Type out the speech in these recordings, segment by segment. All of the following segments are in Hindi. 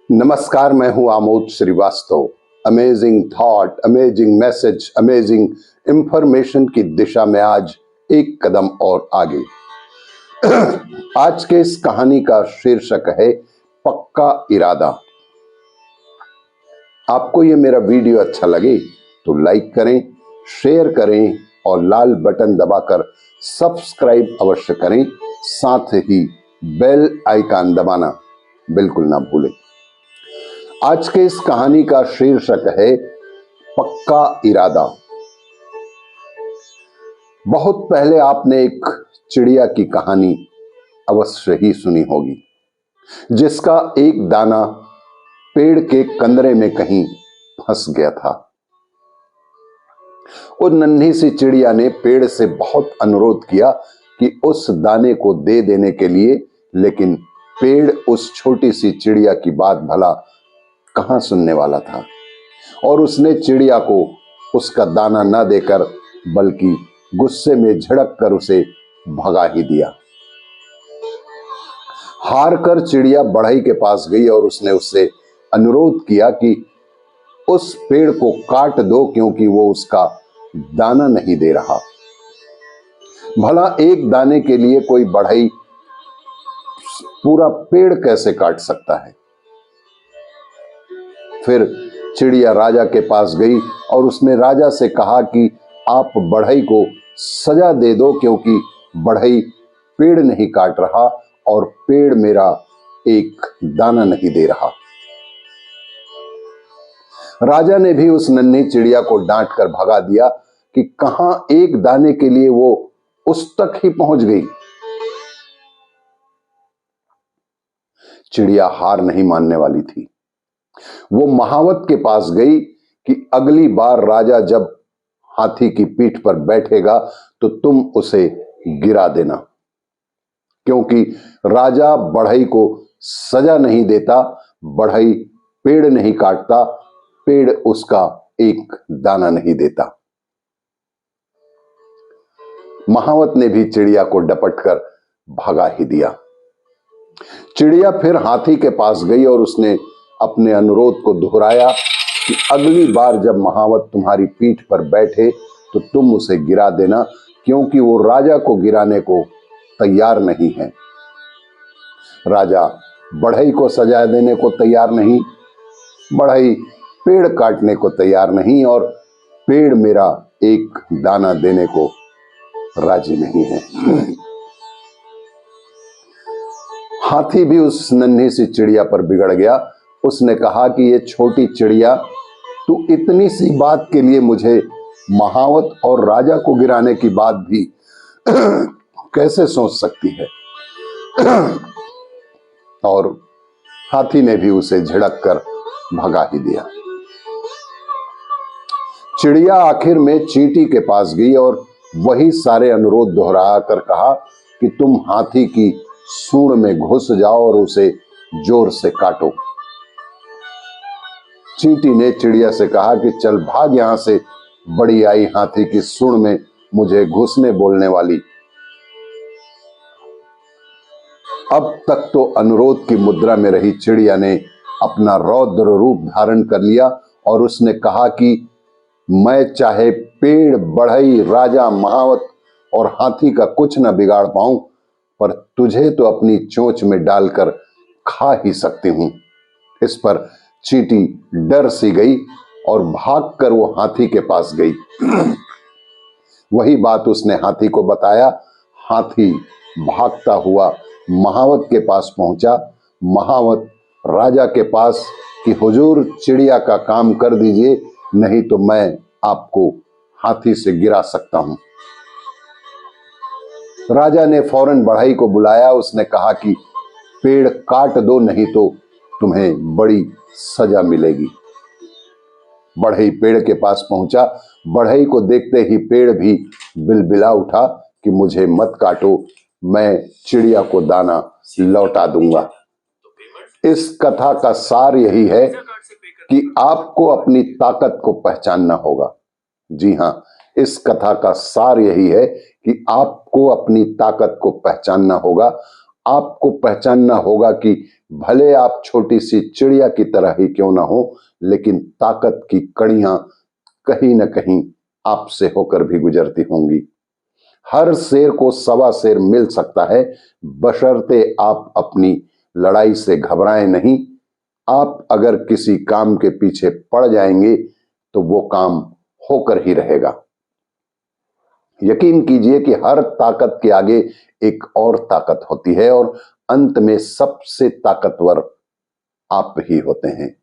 नमस्कार, मैं हूं Amod Shrivastava. Amazing thought, amazing message, amazing information की दिशा में आज एक कदम और आगे। आज के इस कहानी का शीर्षक है पक्का इरादा। आपको ये मेरा वीडियो अच्छा लगे तो लाइक करें, शेयर करें और लाल बटन दबाकर सब्सक्राइब अवश्य करें। साथ ही बेल आइकन दबाना बिल्कुल ना भूलें। आज के इस कहानी का शीर्षक है पक्का इरादा। बहुत पहले आपने एक चिड़िया की कहानी अवश्य ही सुनी होगी, जिसका एक दाना पेड़ के कंदरे में कहीं फंस गया था। उस नन्ही सी चिड़िया ने पेड़ से बहुत अनुरोध किया कि उस दाने को दे देने के लिए, लेकिन पेड़ उस छोटी सी चिड़िया की बात भला कहां सुनने वाला था और उसने चिड़िया को उसका दाना न देकर बल्कि गुस्से में झड़क कर उसे भगा ही दिया। हार कर चिड़िया बढ़ई के पास गई और उसने उससे अनुरोध किया कि उस पेड़ को काट दो, क्योंकि वो उसका दाना नहीं दे रहा। भला एक दाने के लिए कोई बढ़ई पूरा पेड़ कैसे काट सकता है। फिर चिड़िया राजा के पास गई और उसने राजा से कहा कि आप बढ़ई को सजा दे दो, क्योंकि बढ़ई पेड़ नहीं काट रहा और पेड़ मेरा एक दाना नहीं दे रहा। राजा ने भी उस नन्ही चिड़िया को डांट कर भगा दिया कि कहां एक दाने के लिए वो उस तक ही पहुंच गई। चिड़िया हार नहीं मानने वाली थी। वो महावत के पास गई कि अगली बार राजा जब हाथी की पीठ पर बैठेगा तो तुम उसे गिरा देना, क्योंकि राजा बढ़ई को सजा नहीं देता, बढ़ई पेड़ नहीं काटता, पेड़ उसका एक दाना नहीं देता। महावत ने भी चिड़िया को डपट कर भगा ही दिया। चिड़िया फिर हाथी के पास गई और उसने अपने अनुरोध को दोहराया कि अगली बार जब महावत तुम्हारी पीठ पर बैठे तो तुम उसे गिरा देना, क्योंकि वो राजा को गिराने को तैयार नहीं है। राजा बढ़ई को सजा देने को तैयार नहीं, बढ़ई पेड़ काटने को तैयार नहीं और पेड़ मेरा एक दाना देने को राजी नहीं है। हाथी भी उस नन्ही सी चिड़िया पर बिगड़ गया। उसने कहा कि ये छोटी चिड़िया, तू इतनी सी बात के लिए मुझे महावत और राजा को गिराने की बात भी कैसे सोच सकती है। और हाथी ने भी उसे झिड़क कर भगा ही दिया। चिड़िया आखिर में चींटी के पास गई और वही सारे अनुरोध दोहरा कर कहा कि तुम हाथी की सूंड में घुस जाओ और उसे जोर से काटो। चींटी ने चिड़िया से कहा कि चल भाग यहां से, बड़ी आई हाथी की सूंड में मुझे घुसने बोलने वाली। अब तक तो अनुरोध की मुद्रा में रही चिड़िया ने अपना रौद्र रूप धारण कर लिया और उसने कहा कि मैं चाहे पेड़, बढ़ई, राजा, महावत और हाथी का कुछ न बिगाड़ पाऊं, पर तुझे तो अपनी चोंच में डालकर खा ही सकती हूं। इस पर चींटी डर सी गई और भागकर वो हाथी के पास गई। वही बात उसने हाथी को बताया। हाथी भागता हुआ महावत के पास पहुंचा। महावत राजा के पास कि हुजूर, चिड़िया का काम कर दीजिए, नहीं तो मैं आपको हाथी से गिरा सकता हूं। राजा ने फौरन बढ़ई को बुलाया। उसने कहा कि पेड़ काट दो, नहीं तो तुम्हें बड़ी सजा मिलेगी। बढ़ई पेड़ के पास पहुंचा। बढ़ई को देखते ही पेड़ भी बिलबिला उठा कि मुझे मत काटो, मैं चिड़िया को दाना लौटा दूंगा। इस कथा का सार यही है कि आपको अपनी ताकत को पहचानना होगा। जी हां, इस कथा का सार यही है कि आपको अपनी ताकत को पहचानना होगा। आपको पहचानना होगा कि भले आप छोटी सी चिड़िया की तरह ही क्यों ना हो, लेकिन ताकत की कड़ियां कहीं ना कहीं आपसे होकर भी गुजरती होंगी। हर शेर को सवा शेर मिल सकता है, बशर्ते आप अपनी लड़ाई से घबराएं नहीं। आप अगर किसी काम के पीछे पड़ जाएंगे तो वो काम होकर ही रहेगा। यकीन कीजिए कि हर ताकत के आगे एक और ताकत होती है और अंत में सबसे ताकतवर आप ही होते हैं।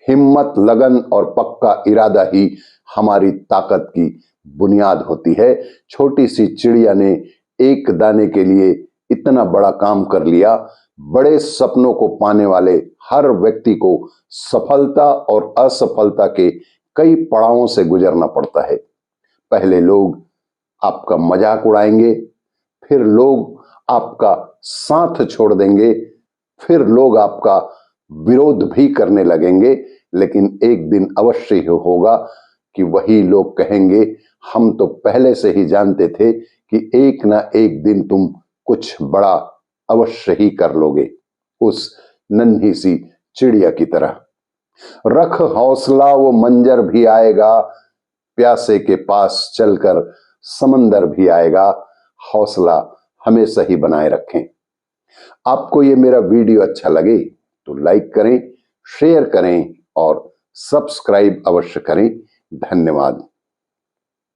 हिम्मत, लगन और पक्का इरादा ही हमारी ताकत की बुनियाद होती है। छोटी सी चिड़िया ने एक दाने के लिए इतना बड़ा काम कर लिया। बड़े सपनों को पाने वाले हर व्यक्ति को सफलता और असफलता के कई पड़ावों से गुजरना पड़ता है। पहले लोग आपका मजाक उड़ाएंगे, फिर लोग आपका साथ छोड़ देंगे, फिर लोग आपका विरोध भी करने लगेंगे, लेकिन एक दिन अवश्य ही होगा कि वही लोग कहेंगे, हम तो पहले से ही जानते थे कि एक ना एक दिन तुम कुछ बड़ा अवश्य ही कर लोगे। उस नन्ही सी चिड़िया की तरह रख हौसला, वो मंजर भी आएगा, प्यासे के पास चलकर समंदर भी आएगा। हौसला हमेशा ही बनाए रखें। आपको ये मेरा वीडियो अच्छा लगे तो लाइक करें, शेयर करें और सब्सक्राइब अवश्य करें। धन्यवाद।